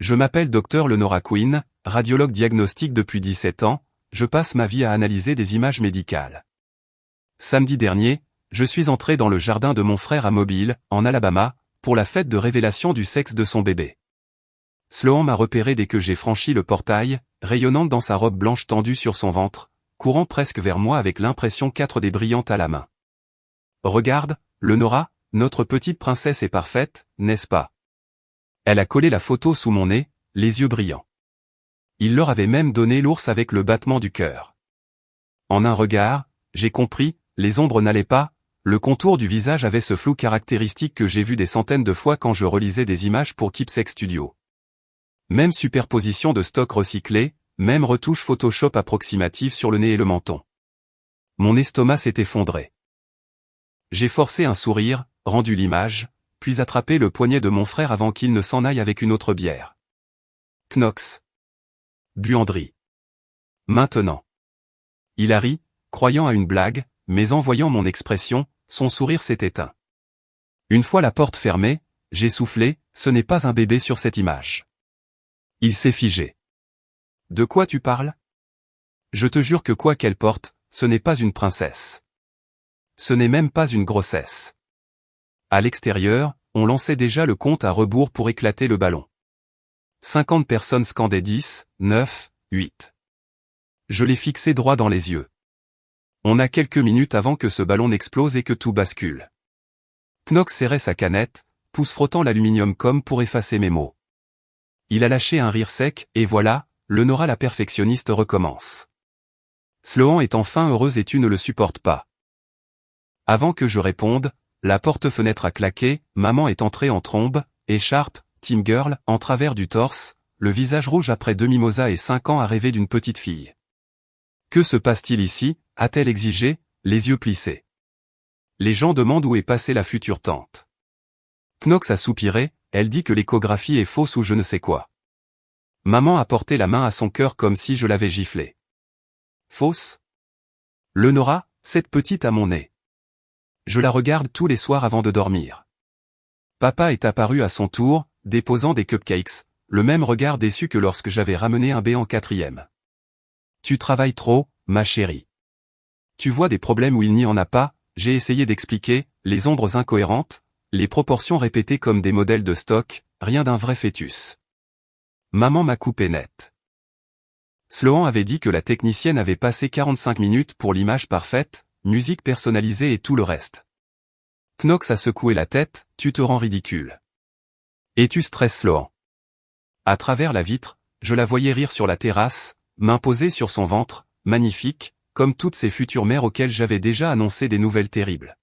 Je m'appelle Dr Lenora Quinn, radiologue diagnostique depuis 17 ans, je passe ma vie à analyser des images médicales. Samedi dernier, je suis entré dans le jardin de mon frère à Mobile, en Alabama, pour la fête de révélation du sexe de son bébé. Sloan m'a repéré dès que j'ai franchi le portail, rayonnante dans sa robe blanche tendue sur son ventre, courant presque vers moi avec l'impression 4D brillante à la main. Regarde, Lenora, notre petite princesse est parfaite, n'est-ce pas? Elle a collé la photo sous mon nez, les yeux brillants. Il leur avait même donné l'ours avec le battement du cœur. En un regard, j'ai compris, les ombres n'allaient pas, le contour du visage avait ce flou caractéristique que j'ai vu des centaines de fois quand je relisais des images pour Keepsake Studio. Même superposition de stock recyclé, même retouche Photoshop approximative sur le nez et le menton. Mon estomac s'est effondré. J'ai forcé un sourire, rendu l'image, puis attrapé le poignet de mon frère avant qu'il ne s'en aille avec une autre bière. Knox. Buanderie. Maintenant. Il a ri, croyant à une blague, mais en voyant mon expression, son sourire s'est éteint. Une fois la porte fermée, j'ai soufflé, ce n'est pas un bébé sur cette image. Il s'est figé. De quoi tu parles? Je te jure que quoi qu'elle porte, ce n'est pas une princesse. Ce n'est même pas une grossesse. À l'extérieur, on lançait déjà le compte à rebours pour éclater le ballon. 50 personnes scandaient 10, 9, 8. Je l'ai fixé droit dans les yeux. On a quelques minutes avant que ce ballon n'explose et que tout bascule. Knox serrait sa canette, pouce frottant l'aluminium comme pour effacer mes mots. Il a lâché un rire sec, et voilà, Lenora la perfectionniste recommence. Sloan est enfin heureuse et tu ne le supportes pas. Avant que je réponde, la porte-fenêtre a claqué, maman est entrée en trombe, écharpe, team girl, en travers du torse, le visage rouge après 2 mimosas et 5 ans à rêver d'une petite fille. Que se passe-t-il ici, a-t-elle exigé, les yeux plissés. Les gens demandent où est passée la future tante. Knox a soupiré, elle dit que l'échographie est fausse ou je ne sais quoi. Maman a porté la main à son cœur comme si je l'avais giflé. Fausse? Lenora, cette petite à mon nez. Je la regarde tous les soirs avant de dormir. Papa est apparu à son tour, déposant des cupcakes, le même regard déçu que lorsque j'avais ramené un B en 4e. Tu travailles trop, ma chérie. Tu vois des problèmes où il n'y en a pas, j'ai essayé d'expliquer, les ombres incohérentes, les proportions répétées comme des modèles de stock, rien d'un vrai fœtus. Maman m'a coupé net. Sloan avait dit que la technicienne avait passé 45 minutes pour l'image parfaite, musique personnalisée et tout le reste. Knox a secoué la tête, tu te rends ridicule. Et tu stresses Sloan. À travers la vitre, je la voyais rire sur la terrasse, main posée sur son ventre, magnifique, comme toutes ces futures mères auxquelles j'avais déjà annoncé des nouvelles terribles.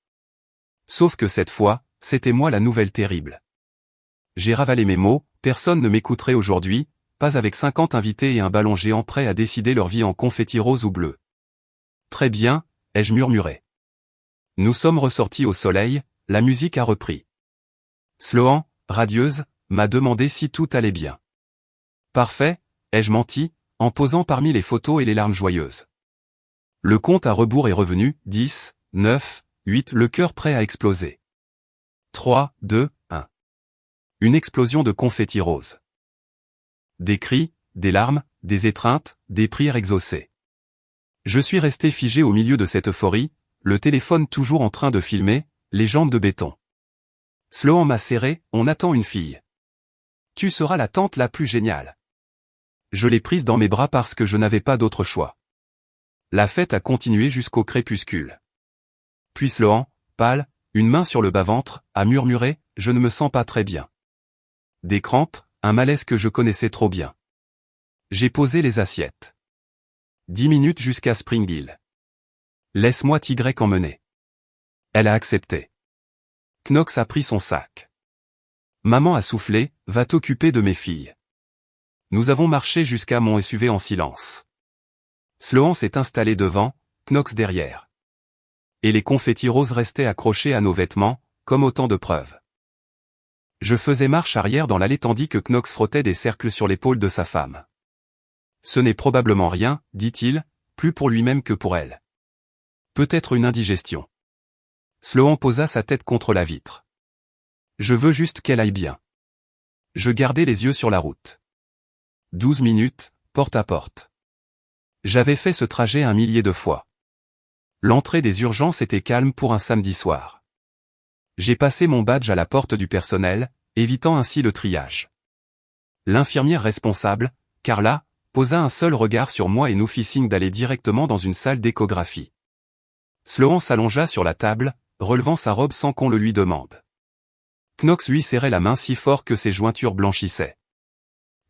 Sauf que cette fois, c'était moi la nouvelle terrible. J'ai ravalé mes mots, personne ne m'écouterait aujourd'hui, pas avec 50 invités et un ballon géant prêt à décider leur vie en confetti rose ou bleu. Très bien, ai-je murmuré. Nous sommes ressortis au soleil, la musique a repris. Sloan, radieuse, m'a demandé si tout allait bien. Parfait, ai-je menti, en posant parmi les photos et les larmes joyeuses. Le compte à rebours est revenu, 10, 9, 8, le cœur prêt à exploser. 3, 2, 1. Une explosion de confetti rose. Des cris, des larmes, des étreintes, des prières exaucées. Je suis resté figé au milieu de cette euphorie, le téléphone toujours en train de filmer, les jambes de béton. Sloan m'a serré, on attend une fille. Tu seras la tante la plus géniale. Je l'ai prise dans mes bras parce que je n'avais pas d'autre choix. La fête a continué jusqu'au crépuscule. Puis Sloan, pâle, une main sur le bas-ventre, a murmuré, je ne me sens pas très bien. Des crampes, un malaise que je connaissais trop bien. J'ai posé les assiettes. 10 minutes jusqu'à Spring Hill. Laisse-moi Y emmener. Elle a accepté. Knox a pris son sac. Maman a soufflé, va t'occuper de mes filles. Nous avons marché jusqu'à mon SUV en silence. Sloan s'est installé devant, Knox derrière. Et les confettis roses restaient accrochés à nos vêtements, comme autant de preuves. Je faisais marche arrière dans l'allée tandis que Knox frottait des cercles sur l'épaule de sa femme. Ce n'est probablement rien, dit-il, plus pour lui-même que pour elle. Peut-être une indigestion. Sloan posa sa tête contre la vitre. Je veux juste qu'elle aille bien. Je gardais les yeux sur la route. 12 minutes, porte à porte. J'avais fait ce trajet 1 millier de fois. L'entrée des urgences était calme pour un samedi soir. J'ai passé mon badge à la porte du personnel, évitant ainsi le triage. L'infirmière responsable, Carla, posa un seul regard sur moi et nous fit signe d'aller directement dans une salle d'échographie. Sloan s'allongea sur la table, relevant sa robe sans qu'on le lui demande. Knox lui serrait la main si fort que ses jointures blanchissaient.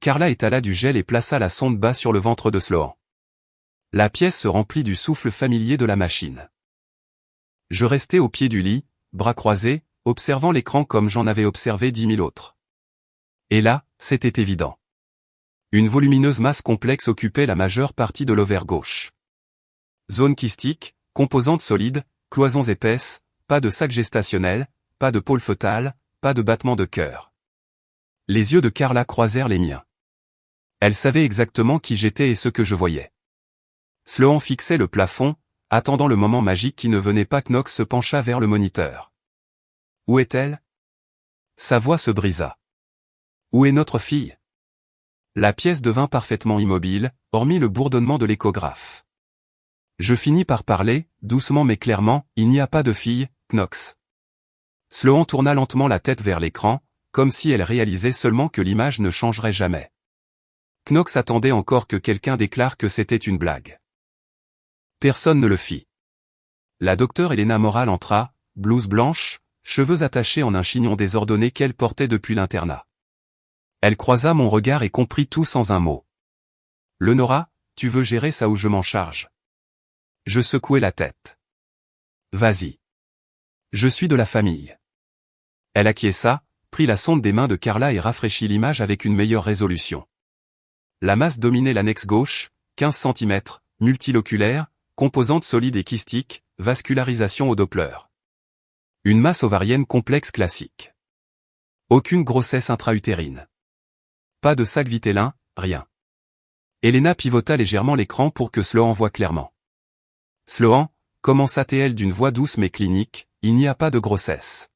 Carla étala du gel et plaça la sonde bas sur le ventre de Sloan. La pièce se remplit du souffle familier de la machine. Je restais au pied du lit, bras croisés, observant l'écran comme j'en avais observé 10 000 autres. Et là, c'était évident. Une volumineuse masse complexe occupait la majeure partie de l'ovaire gauche. Zone kystique, composante solide, cloisons épaisses, pas de sac gestationnel, pas de pôle fœtal, pas de battement de cœur. Les yeux de Carla croisèrent les miens. Elle savait exactement qui j'étais et ce que je voyais. Sloan fixait le plafond, attendant le moment magique qui ne venait pas. Knox se pencha vers le moniteur. Où est-elle? Sa voix se brisa. Où est notre fille? La pièce devint parfaitement immobile, hormis le bourdonnement de l'échographe. Je finis par parler, doucement mais clairement, il n'y a pas de fille, Knox. Sloan tourna lentement la tête vers l'écran, comme si elle réalisait seulement que l'image ne changerait jamais. Knox attendait encore que quelqu'un déclare que c'était une blague. Personne ne le fit. La docteure Elena Morale entra, blouse blanche, cheveux attachés en un chignon désordonné qu'elle portait depuis l'internat. Elle croisa mon regard et comprit tout sans un mot. « Lenora, tu veux gérer ça ou je m'en charge ?» Je secouai la tête. « Vas-y. Je suis de la famille. » Elle acquiesça, prit la sonde des mains de Carla et rafraîchit l'image avec une meilleure résolution. La masse dominait l'annexe gauche, 15 cm, multiloculaire, composante solide et kystique, vascularisation au Doppler. Une masse ovarienne complexe classique. Aucune grossesse intra-utérine. Pas de sac vitellin, rien. Elena pivota légèrement l'écran pour que Sloan voie clairement. Sloan, commença-t-elle d'une voix douce mais clinique, il n'y a pas de grossesse.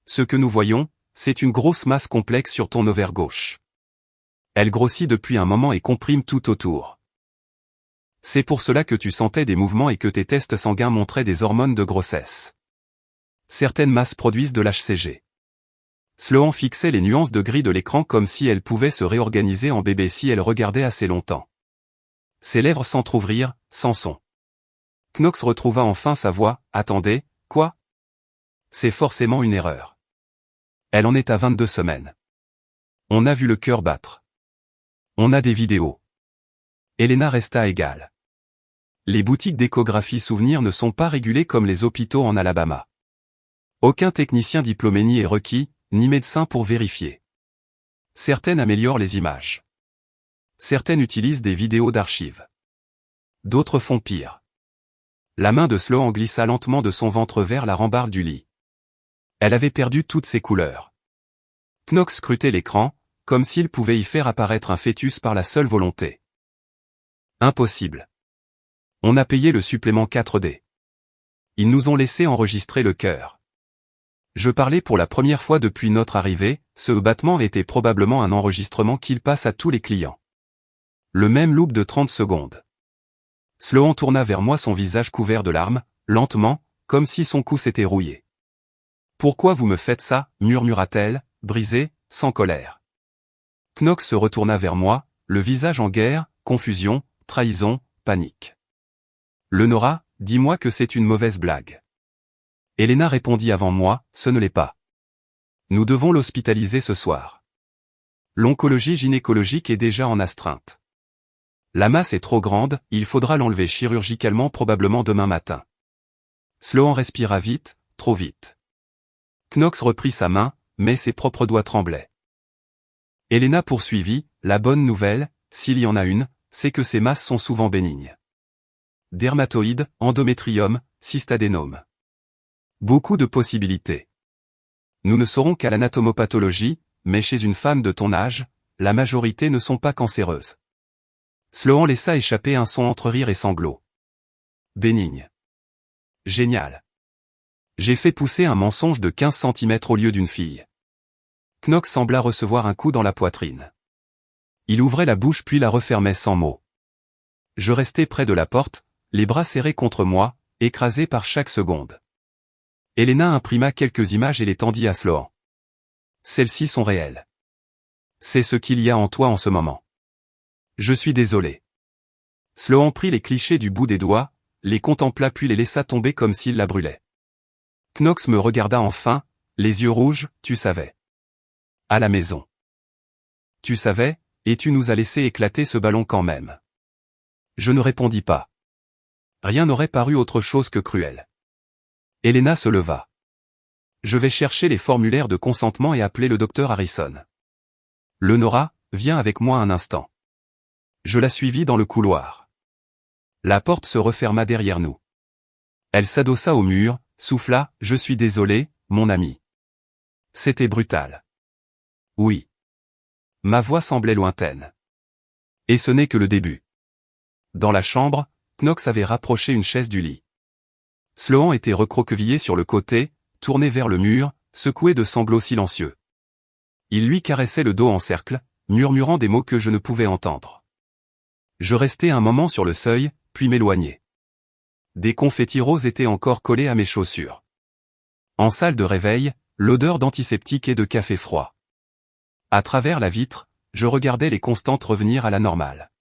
Ce que nous voyons, c'est une grosse masse complexe sur ton ovaire gauche. Elle grossit depuis un moment et comprime tout autour. C'est pour cela que tu sentais des mouvements et que tes tests sanguins montraient des hormones de grossesse. Certaines masses produisent de l'HCG. Sloan fixait les nuances de gris de l'écran comme si elle pouvait se réorganiser en bébé si elle regardait assez longtemps. Ses lèvres s'entr'ouvrirent, sans son. Knox retrouva enfin sa voix. « Attendez, quoi? C'est forcément une erreur. Elle en est à 22 semaines. On a vu le cœur battre. On a des vidéos. » Elena resta égale. Les boutiques d'échographie souvenirs ne sont pas régulées comme les hôpitaux en Alabama. Aucun technicien diplômé n'y est requis, ni médecin pour vérifier. Certaines améliorent les images. Certaines utilisent des vidéos d'archives. D'autres font pire. La main de Sloan glissa lentement de son ventre vers la rambarde du lit. Elle avait perdu toutes ses couleurs. Knox scrutait l'écran, comme s'il pouvait y faire apparaître un fœtus par la seule volonté. Impossible. On a payé le supplément 4D. Ils nous ont laissé enregistrer le cœur. Je parlais pour la première fois depuis notre arrivée, ce battement était probablement un enregistrement qu'il passe à tous les clients. Le même loop de 30 secondes. Sloan tourna vers moi son visage couvert de larmes, lentement, comme si son cou s'était rouillé. « Pourquoi vous me faites ça » murmura-t-elle, brisée, sans colère. Knox se retourna vers moi, le visage en guerre, confusion, trahison, panique. « Lenora, dis-moi que c'est une mauvaise blague. » Elena répondit avant moi, « Ce ne l'est pas. Nous devons l'hospitaliser ce soir. L'oncologie gynécologique est déjà en astreinte. La masse est trop grande, il faudra l'enlever chirurgicalement probablement demain matin. » Sloan respira vite, trop vite. Knox reprit sa main, mais ses propres doigts tremblaient. Elena poursuivit, « La bonne nouvelle, s'il y en a une, c'est que ces masses sont souvent bénignes. Dermatoïdes, endométrium, cystadénome. Beaucoup de possibilités. Nous ne saurons qu'à l'anatomopathologie, mais chez une femme de ton âge, la majorité ne sont pas cancéreuses. » Sloan laissa échapper un son entre rire et sanglots. Bénigne. Génial. J'ai fait pousser un mensonge de 15 cm au lieu d'une fille. Knox sembla recevoir un coup dans la poitrine. Il ouvrait la bouche puis la refermait sans mot. Je restais près de la porte, les bras serrés contre moi, écrasé par chaque seconde. Elena imprima quelques images et les tendit à Sloan. Celles-ci sont réelles. C'est ce qu'il y a en toi en ce moment. Je suis désolé. Sloan prit les clichés du bout des doigts, les contempla puis les laissa tomber comme s'il la brûlait. Knox me regarda enfin, les yeux rouges, tu savais. À la maison. Tu savais, et tu nous as laissé éclater ce ballon quand même. Je ne répondis pas. Rien n'aurait paru autre chose que cruel. Elena se leva. Je vais chercher les formulaires de consentement et appeler le docteur Harrison. Leonora, viens avec moi un instant. Je la suivis dans le couloir. La porte se referma derrière nous. Elle s'adossa au mur, souffla, je suis désolé, mon ami. C'était brutal. Oui. Ma voix semblait lointaine. Et ce n'est que le début. Dans la chambre, Knox avait rapproché une chaise du lit. Sloan était recroquevillé sur le côté, tourné vers le mur, secoué de sanglots silencieux. Il lui caressait le dos en cercle, murmurant des mots que je ne pouvais entendre. Je restai un moment sur le seuil, puis m'éloignai. Des confettis roses étaient encore collés à mes chaussures. En salle de réveil, l'odeur d'antiseptique et de café froid. À travers la vitre, je regardais les constantes revenir à la normale.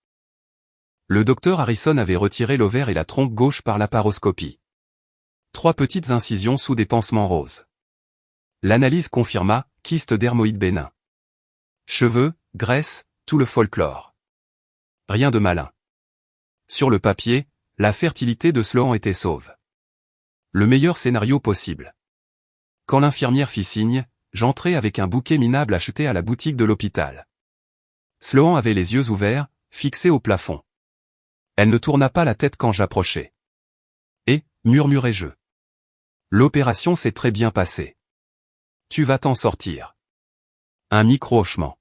Le docteur Harrison avait retiré l'ovaire et la trompe gauche par laparoscopie. 3 petites incisions sous des pansements roses. L'analyse confirma, kyste dermoïde bénin. Cheveux, graisse, tout le folklore. Rien de malin. Sur le papier, la fertilité de Sloan était sauve. Le meilleur scénario possible. Quand l'infirmière fit signe, j'entrai avec un bouquet minable acheté à la boutique de l'hôpital. Sloan avait les yeux ouverts, fixés au plafond. Elle ne tourna pas la tête quand j'approchai. Et, murmurai-je. L'opération s'est très bien passée. Tu vas t'en sortir. Un micro-hochement.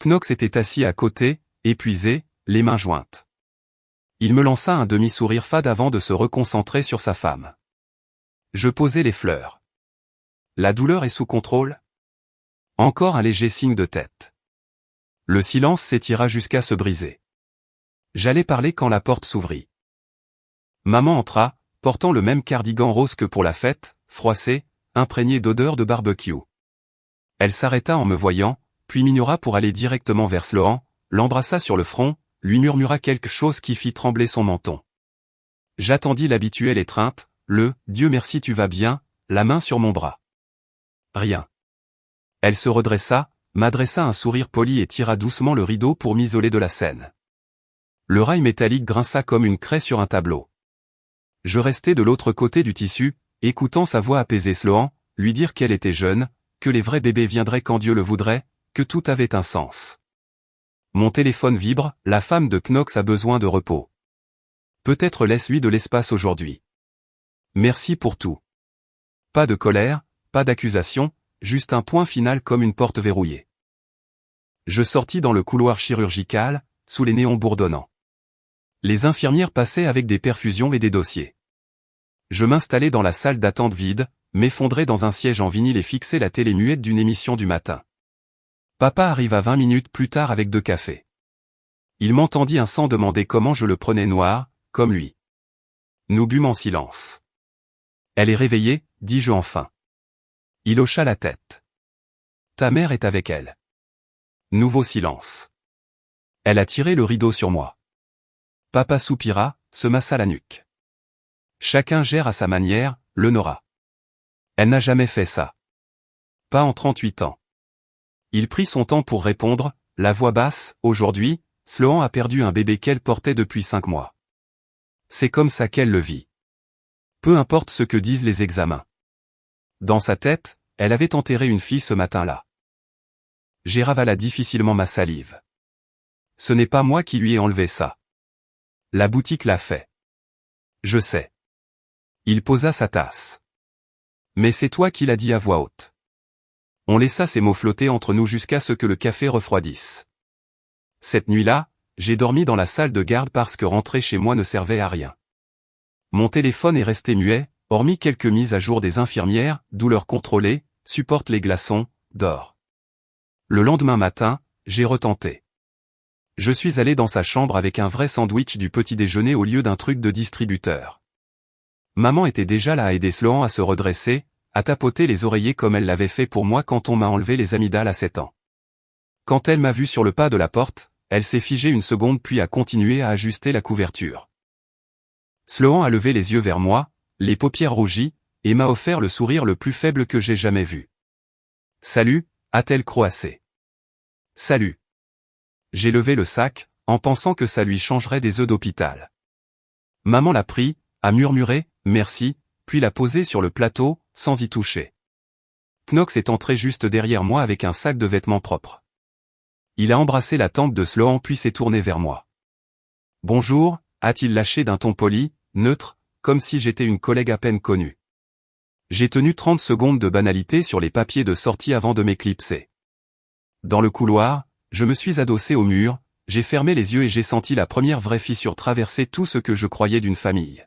Knox était assis à côté, épuisé, les mains jointes. Il me lança un demi-sourire fade avant de se reconcentrer sur sa femme. Je posai les fleurs. La douleur est sous contrôle? Encore un léger signe de tête. Le silence s'étira jusqu'à se briser. J'allais parler quand la porte s'ouvrit. Maman entra, portant le même cardigan rose que pour la fête, froissé, imprégné d'odeur de barbecue. Elle s'arrêta en me voyant, puis m'ignora pour aller directement vers Sloan, l'embrassa sur le front, lui murmura quelque chose qui fit trembler son menton. J'attendis l'habituelle étreinte, le « Dieu merci tu vas bien », la main sur mon bras. Rien. Elle se redressa, m'adressa un sourire poli et tira doucement le rideau pour m'isoler de la scène. Le rail métallique grinça comme une craie sur un tableau. Je restai de l'autre côté du tissu, écoutant sa voix apaiser Sloan, lui dire qu'elle était jeune, que les vrais bébés viendraient quand Dieu le voudrait, que tout avait un sens. Mon téléphone vibre, la femme de Knox a besoin de repos. Peut-être laisse-lui de l'espace aujourd'hui. Merci pour tout. Pas de colère, pas d'accusation, juste un point final comme une porte verrouillée. Je sortis dans le couloir chirurgical, sous les néons bourdonnants. Les infirmières passaient avec des perfusions et des dossiers. Je m'installai dans la salle d'attente vide, m'effondrai dans un siège en vinyle et fixai la télé muette d'une émission du matin. Papa arriva 20 minutes plus tard avec 2 cafés. Il m'entendit un sang demander comment je le prenais noir, comme lui. Nous bûmes en silence. Elle est réveillée, dis-je enfin. Il hocha la tête. Ta mère est avec elle. Nouveau silence. Elle a tiré le rideau sur moi. Papa soupira, se massa la nuque. Chacun gère à sa manière, Leonora. Elle n'a jamais fait ça. Pas en 38 ans. Il prit son temps pour répondre, la voix basse, aujourd'hui, Sloan a perdu un bébé qu'elle portait depuis 5 mois. C'est comme ça qu'elle le vit. Peu importe ce que disent les examens. Dans sa tête, elle avait enterré une fille ce matin-là. J'ai ravala difficilement ma salive. Ce n'est pas moi qui lui ai enlevé ça. La boutique l'a fait. Je sais. Il posa sa tasse. Mais c'est toi qui l'as dit à voix haute. On laissa ces mots flotter entre nous jusqu'à ce que le café refroidisse. Cette nuit-là, j'ai dormi dans la salle de garde parce que rentrer chez moi ne servait à rien. Mon téléphone est resté muet, hormis quelques mises à jour des infirmières, douleur contrôlée, supporte les glaçons, dors. Le lendemain matin, j'ai retenté. Je suis allé dans sa chambre avec un vrai sandwich du petit déjeuner au lieu d'un truc de distributeur. Maman était déjà là à aider Sloan à se redresser, à tapoter les oreillers comme elle l'avait fait pour moi quand on m'a enlevé les amygdales à 7 ans. Quand elle m'a vu sur le pas de la porte, elle s'est figée une seconde puis a continué à ajuster la couverture. Sloan a levé les yeux vers moi, les paupières rougies, et m'a offert le sourire le plus faible que j'ai jamais vu. « Salut », a-t-elle croassé. « Salut. » J'ai levé le sac, en pensant que ça lui changerait des œufs d'hôpital. Maman l'a pris, a murmuré « merci », puis l'a posé sur le plateau, sans y toucher. Knox est entré juste derrière moi avec un sac de vêtements propres. Il a embrassé la tempe de Sloan puis s'est tourné vers moi. « Bonjour », a-t-il lâché d'un ton poli, neutre, comme si j'étais une collègue à peine connue. J'ai tenu 30 secondes de banalité sur les papiers de sortie avant de m'éclipser. Dans le couloir, je me suis adossé au mur, j'ai fermé les yeux et j'ai senti la première vraie fissure traverser tout ce que je croyais d'une famille.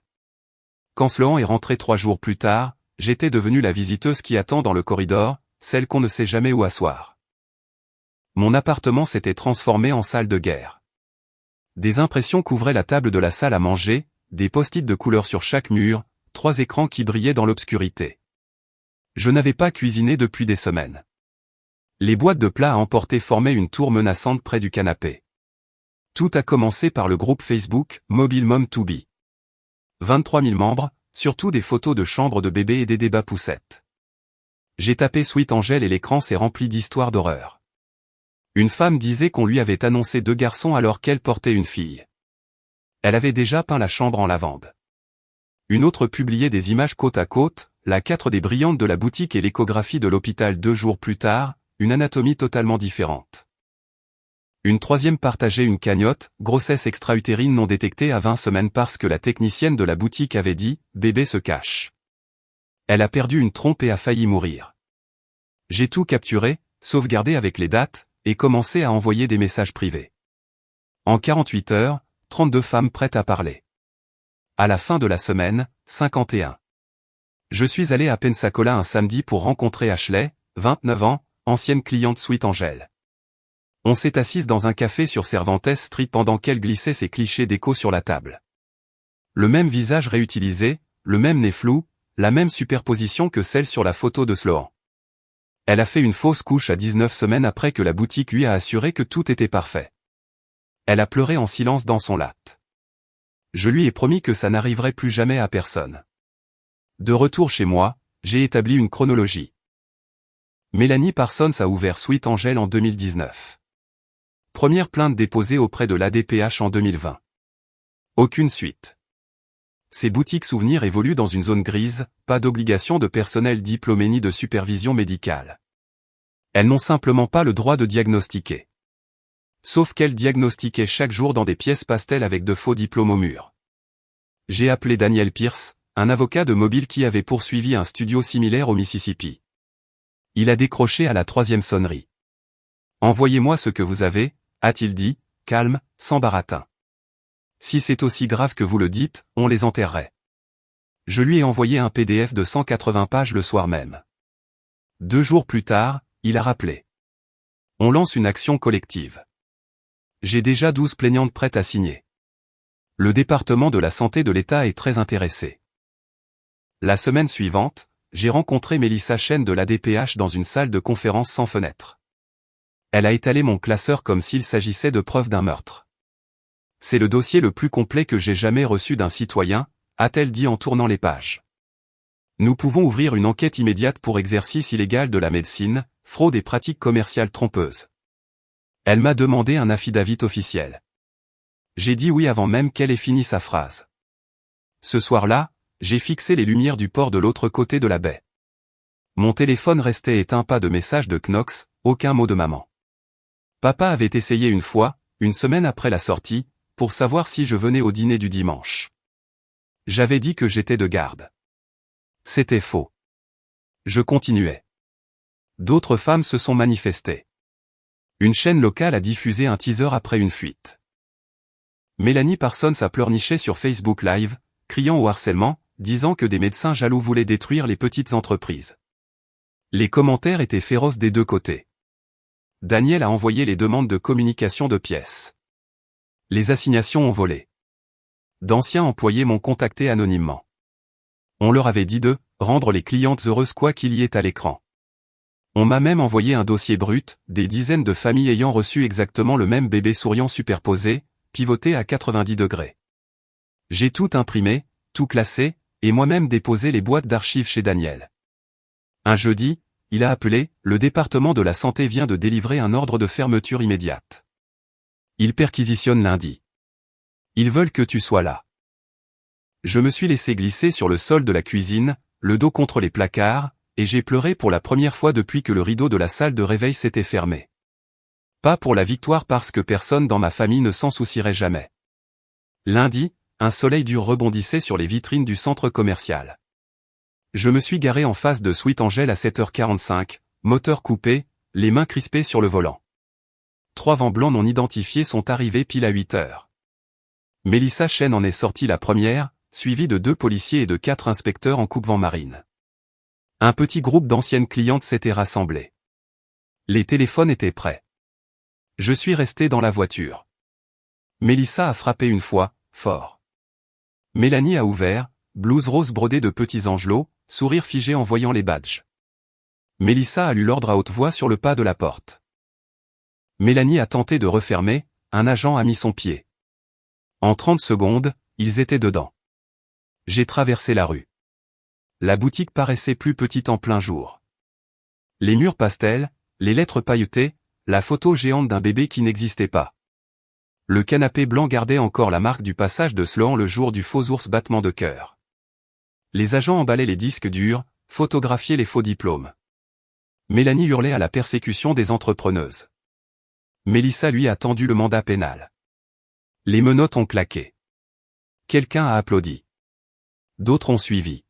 Quand Sloan est rentré 3 jours plus tard, j'étais devenue la visiteuse qui attend dans le corridor, celle qu'on ne sait jamais où asseoir. Mon appartement s'était transformé en salle de guerre. Des impressions couvraient la table de la salle à manger, des post-it de couleur sur chaque mur, 3 écrans qui brillaient dans l'obscurité. Je n'avais pas cuisiné depuis des semaines. Les boîtes de plats à emporter formaient une tour menaçante près du canapé. Tout a commencé par le groupe Facebook « Mobile Mom to Be ». 23 000 membres, surtout des photos de chambres de bébés et des débats poussettes. J'ai tapé Sweet Angel et l'écran s'est rempli d'histoires d'horreur. Une femme disait qu'on lui avait annoncé 2 garçons alors qu'elle portait une fille. Elle avait déjà peint la chambre en lavande. Une autre publiait des images côte à côte, la 4 des brillantes de la boutique et l'échographie de l'hôpital 2 jours plus tard, une anatomie totalement différente. Une troisième partageait une cagnotte, grossesse extra-utérine non détectée à 20 semaines parce que la technicienne de la boutique avait dit « bébé se cache ». Elle a perdu une trompe et a failli mourir. J'ai tout capturé, sauvegardé avec les dates, et commencé à envoyer des messages privés. En 48 heures, 32 femmes prêtes à parler. À la fin de la semaine, 51. Je suis allé à Pensacola un samedi pour rencontrer Ashley, 29 ans, ancienne cliente Sweet Angel. On s'est assise dans un café sur Cervantes Street pendant qu'elle glissait ses clichés déco sur la table. Le même visage réutilisé, le même nez flou, la même superposition que celle sur la photo de Sloan. Elle a fait une fausse couche à 19 semaines après que la boutique lui a assuré que tout était parfait. Elle a pleuré en silence dans son latte. Je lui ai promis que ça n'arriverait plus jamais à personne. De retour chez moi, j'ai établi une chronologie. Mélanie Parsons a ouvert Sweet Angel en 2019. Première plainte déposée auprès de l'ADPH en 2020. Aucune suite. Ces boutiques souvenirs évoluent dans une zone grise, pas d'obligation de personnel diplômé ni de supervision médicale. Elles n'ont simplement pas le droit de diagnostiquer. Sauf qu'elles diagnostiquaient chaque jour dans des pièces pastel avec de faux diplômes au mur. J'ai appelé Daniel Pierce, un avocat de Mobile qui avait poursuivi un studio similaire au Mississippi. Il a décroché à la 3e sonnerie. « Envoyez-moi ce que vous avez », a-t-il dit, calme, sans baratin. « Si c'est aussi grave que vous le dites, on les enterrerait. » Je lui ai envoyé un PDF de 180 pages le soir même. 2 jours plus tard, il a rappelé. « On lance une action collective. J'ai déjà 12 plaignantes prêtes à signer. Le département de la santé de l'État est très intéressé. » La semaine suivante, j'ai rencontré Mélissa Chen de l'ADPH dans une salle de conférence sans fenêtre. Elle a étalé mon classeur comme s'il s'agissait de preuves d'un meurtre. « C'est le dossier le plus complet que j'ai jamais reçu d'un citoyen », a-t-elle dit en tournant les pages. Nous pouvons ouvrir une enquête immédiate pour exercice illégal de la médecine, fraude et pratiques commerciales trompeuses. Elle m'a demandé un affidavit officiel. J'ai dit oui avant même qu'elle ait fini sa phrase. Ce soir-là, j'ai fixé les lumières du port de l'autre côté de la baie. Mon téléphone restait éteint, pas de message de Knox, aucun mot de maman. Papa avait essayé une fois, une semaine après la sortie, pour savoir si je venais au dîner du dimanche. J'avais dit que j'étais de garde. C'était faux. Je continuais. D'autres femmes se sont manifestées. Une chaîne locale a diffusé un teaser après une fuite. Mélanie Parsons a pleurniché sur Facebook Live, criant au harcèlement, disant que des médecins jaloux voulaient détruire les petites entreprises. Les commentaires étaient féroces des deux côtés. Daniel a envoyé les demandes de communication de pièces. Les assignations ont volé. D'anciens employés m'ont contacté anonymement. On leur avait dit de rendre les clientes heureuses quoi qu'il y ait à l'écran. On m'a même envoyé un dossier brut, des dizaines de familles ayant reçu exactement le même bébé souriant superposé, pivoté à 90 degrés. J'ai tout imprimé, tout classé, et moi-même déposé les boîtes d'archives chez Daniel. Un jeudi, il a appelé, le département de la santé vient de délivrer un ordre de fermeture immédiate. Ils perquisitionnent lundi. Ils veulent que tu sois là. Je me suis laissé glisser sur le sol de la cuisine, le dos contre les placards, et j'ai pleuré pour la première fois depuis que le rideau de la salle de réveil s'était fermé. Pas pour la victoire parce que personne dans ma famille ne s'en soucierait jamais. Lundi, un soleil dur rebondissait sur les vitrines du centre commercial. Je me suis garé en face de Sweet Angel à 7h45, moteur coupé, les mains crispées sur le volant. 3 vans blancs non identifiés sont arrivés pile à 8h. Mélissa Chen en est sortie la première, suivie de 2 policiers et de 4 inspecteurs en coupe-vent marine. Un petit groupe d'anciennes clientes s'était rassemblé. Les téléphones étaient prêts. Je suis resté dans la voiture. Mélissa a frappé une fois, fort. Mélanie a ouvert, blouse rose brodée de petits angelots, sourire figé en voyant les badges. Mélissa a lu l'ordre à haute voix sur le pas de la porte. Mélanie a tenté de refermer, un agent a mis son pied. En 30 secondes, ils étaient dedans. J'ai traversé la rue. La boutique paraissait plus petite en plein jour. Les murs pastels, les lettres pailletées, la photo géante d'un bébé qui n'existait pas. Le canapé blanc gardait encore la marque du passage de Sloan le jour du faux ours battement de cœur. Les agents emballaient les disques durs, photographiaient les faux diplômes. Mélanie hurlait à la persécution des entrepreneuses. Mélissa lui a tendu le mandat pénal. Les menottes ont claqué. Quelqu'un a applaudi. D'autres ont suivi.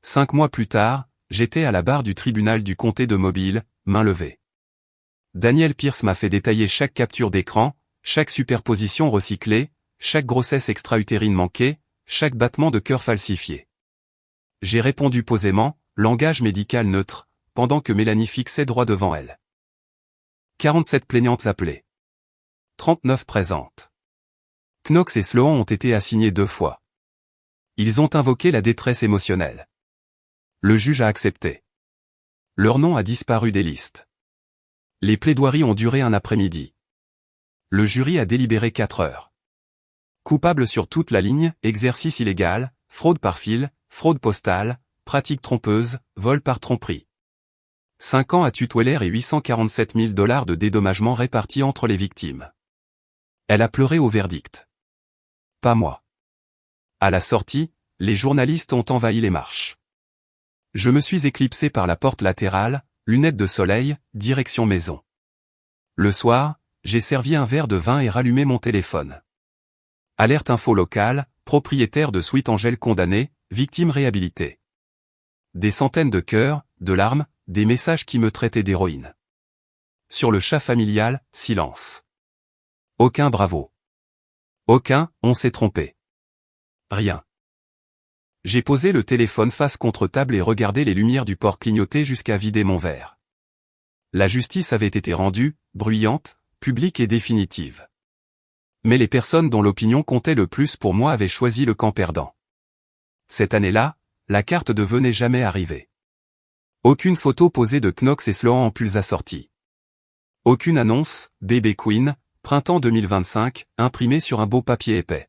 5 mois plus tard, j'étais à la barre du tribunal du comté de Mobile, main levée. Daniel Pierce m'a fait détailler chaque capture d'écran, chaque superposition recyclée, chaque grossesse extra-utérine manquée, chaque battement de cœur falsifié. J'ai répondu posément, langage médical neutre, pendant que Mélanie fixait droit devant elle. 47 plaignantes appelées. 39 présentes. Knox et Sloan ont été assignés 2 fois. Ils ont invoqué la détresse émotionnelle. Le juge a accepté. Leur nom a disparu des listes. Les plaidoiries ont duré un après-midi. Le jury a délibéré 4 heures. Coupable sur toute la ligne, exercice illégal, fraude par fil, fraude postale, pratique trompeuse, vol par tromperie. 5 ans à Tutweller et 847 000 $ de dédommagement répartis entre les victimes. Elle a pleuré au verdict. Pas moi. À la sortie, les journalistes ont envahi les marches. Je me suis éclipsé par la porte latérale, lunettes de soleil, direction maison. Le soir, j'ai servi un verre de vin et rallumé mon téléphone. Alerte info locale, propriétaire de Sweet Angel condamné, victime réhabilitée. Des centaines de cœurs, de larmes, des messages qui me traitaient d'héroïne. Sur le chat familial, silence. Aucun bravo. Aucun, on s'est trompé. Rien. J'ai posé le téléphone face contre table et regardé les lumières du port clignoter jusqu'à vider mon verre. La justice avait été rendue, bruyante, publique et définitive. Mais les personnes dont l'opinion comptait le plus pour moi avaient choisi le camp perdant. Cette année-là, la carte de vœux n'est jamais arrivée. Aucune photo posée de Knox et Sloan en pulls assortis. Aucune annonce, Baby Queen, printemps 2025, imprimée sur un beau papier épais.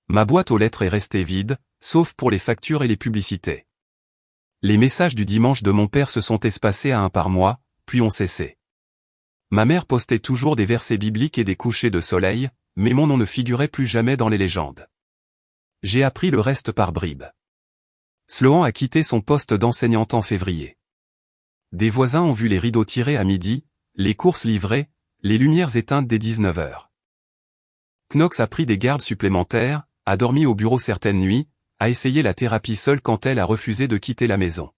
Ma boîte aux lettres est restée vide, sauf pour les factures et les publicités. Les messages du dimanche de mon père se sont espacés à un par mois, puis ont cessé. Ma mère postait toujours des versets bibliques et des couchers de soleil, mais mon nom ne figurait plus jamais dans les légendes. J'ai appris le reste par bribes. Sloan a quitté son poste d'enseignante en février. Des voisins ont vu les rideaux tirés à midi, les courses livrées, les lumières éteintes dès 19h. Knox a pris des gardes supplémentaires, a dormi au bureau certaines nuits, a essayé la thérapie seule quand elle a refusé de quitter la maison.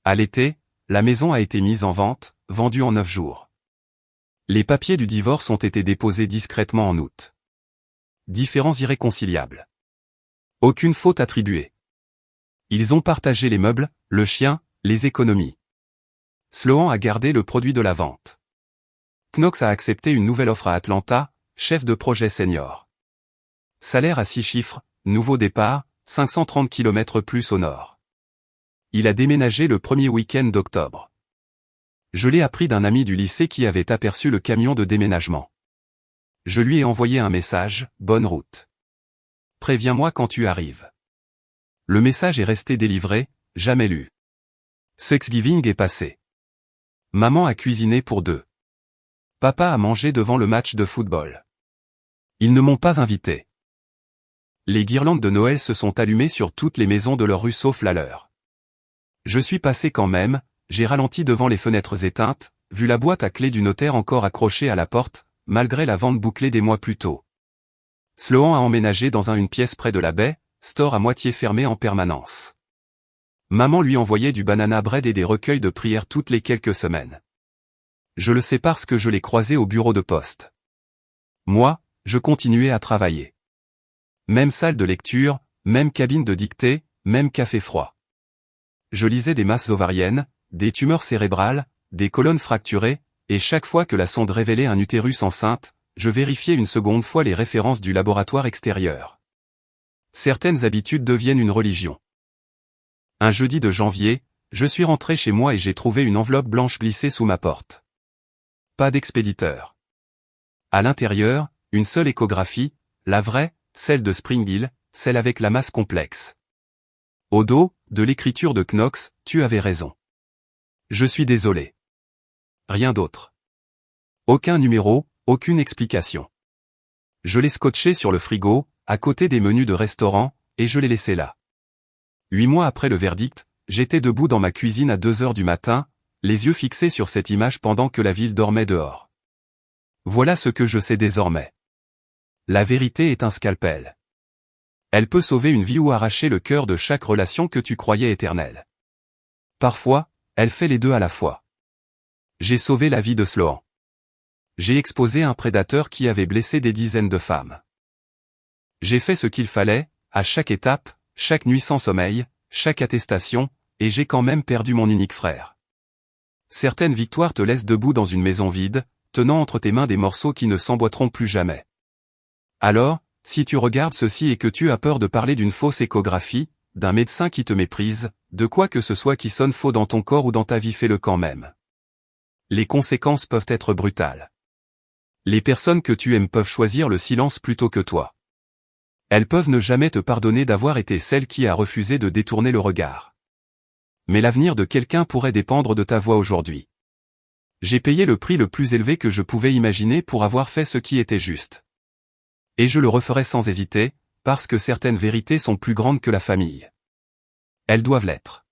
À l'été, la maison a été mise en vente, vendue en 9 jours. Les papiers du divorce ont été déposés discrètement en août. Différends irréconciliables. Aucune faute attribuée. Ils ont partagé les meubles, le chien, les économies. Sloan a gardé le produit de la vente. Knox a accepté une nouvelle offre à Atlanta, chef de projet senior. Salaire à 6 chiffres, nouveau départ, 530 km plus au nord. Il a déménagé le premier week-end d'octobre. Je l'ai appris d'un ami du lycée qui avait aperçu le camion de déménagement. Je lui ai envoyé un message, bonne route. Préviens-moi quand tu arrives. Le message est resté délivré, jamais lu. Thanksgiving est passé. Maman a cuisiné pour 2. Papa a mangé devant le match de football. Ils ne m'ont pas invité. Les guirlandes de Noël se sont allumées sur toutes les maisons de leur rue sauf la leur. Je suis passé quand même, j'ai ralenti devant les fenêtres éteintes, vu la boîte à clés du notaire encore accrochée à la porte, malgré la vente bouclée des mois plus tôt. Sloan a emménagé dans une pièce près de la baie, store à moitié fermé en permanence. Maman lui envoyait du banana bread et des recueils de prières toutes les quelques semaines. Je le sais parce que je l'ai croisé au bureau de poste. Moi, je continuais à travailler. Même salle de lecture, même cabine de dictée, même café froid. Je lisais des masses ovariennes, des tumeurs cérébrales, des colonnes fracturées, et chaque fois que la sonde révélait un utérus enceinte, je vérifiais une seconde fois les références du laboratoire extérieur. Certaines habitudes deviennent une religion. Un jeudi de janvier, je suis rentré chez moi et j'ai trouvé une enveloppe blanche glissée sous ma porte. Pas d'expéditeur. À l'intérieur, une seule échographie, la vraie, celle de Spring Hill, celle avec la masse complexe. Au dos, de l'écriture de Knox, tu avais raison. Je suis désolé. Rien d'autre. Aucun numéro, aucune explication. Je l'ai scotché sur le frigo, à côté des menus de restaurant, et je l'ai laissé là. 8 mois après le verdict, j'étais debout dans ma cuisine à 2 heures du matin, les yeux fixés sur cette image pendant que la ville dormait dehors. Voilà ce que je sais désormais. La vérité est un scalpel. Elle peut sauver une vie ou arracher le cœur de chaque relation que tu croyais éternelle. Parfois, elle fait les deux à la fois. J'ai sauvé la vie de Sloan. J'ai exposé un prédateur qui avait blessé des dizaines de femmes. J'ai fait ce qu'il fallait, à chaque étape, chaque nuit sans sommeil, chaque attestation, et j'ai quand même perdu mon unique frère. Certaines victoires te laissent debout dans une maison vide, tenant entre tes mains des morceaux qui ne s'emboîteront plus jamais. Alors, si tu regardes ceci et que tu as peur de parler d'une fausse échographie, d'un médecin qui te méprise, de quoi que ce soit qui sonne faux dans ton corps ou dans ta vie, fais-le quand même. Les conséquences peuvent être brutales. Les personnes que tu aimes peuvent choisir le silence plutôt que toi. Elles peuvent ne jamais te pardonner d'avoir été celle qui a refusé de détourner le regard. Mais l'avenir de quelqu'un pourrait dépendre de ta voix aujourd'hui. J'ai payé le prix le plus élevé que je pouvais imaginer pour avoir fait ce qui était juste. Et je le referai sans hésiter, parce que certaines vérités sont plus grandes que la famille. Elles doivent l'être.